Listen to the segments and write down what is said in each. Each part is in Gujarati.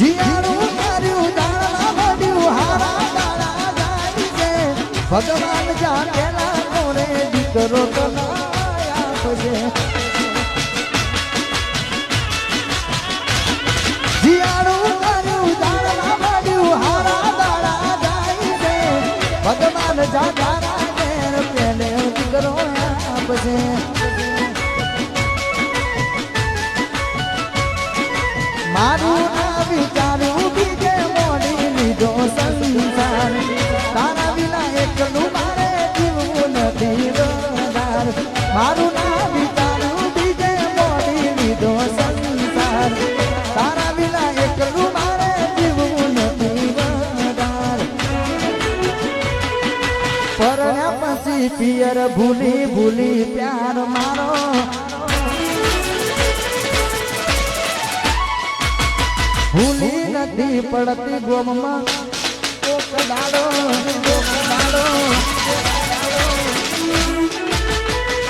જીયારું કર્યું દાણા મળ્યું હારા દાણા જાય છે ભગવાન જાણેલા કોને દીકરો તો આપજે જીયારું કર્યું દાણા મળ્યું હારા દાણા જાય છે ભગવાન જાણેલા પેલે દીકરો આપજે મારું ના વિચાર્યું બીજે મોડી લીધો સંસાર તારા વિના એકલું મારે જીવવું નથી વધાર મારું ના વિચાર્યું બીજે મોડી લીધો સંસાર તારા વિના એકલું મારે જીવવું નથી વધાર પરણ્યા પછી પિયર ભૂલી ભૂલી પ્યાર મારો ભૂલી નથી પડતી ગોમમાં કોક દાડો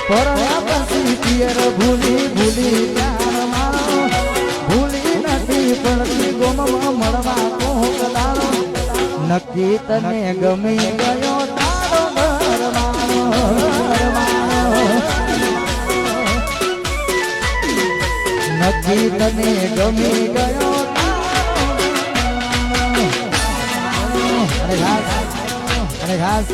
પરણ્યા પછી પિયર ભૂલી ભૂલી પ્યાર મારો ભૂલી નથી પડતી ગોમમાં મળવા કોક દાડો નક્કી તને ગમી ગયો તારો ઘર મારો નક્કી તને ગમી ગયો અને ઘાસ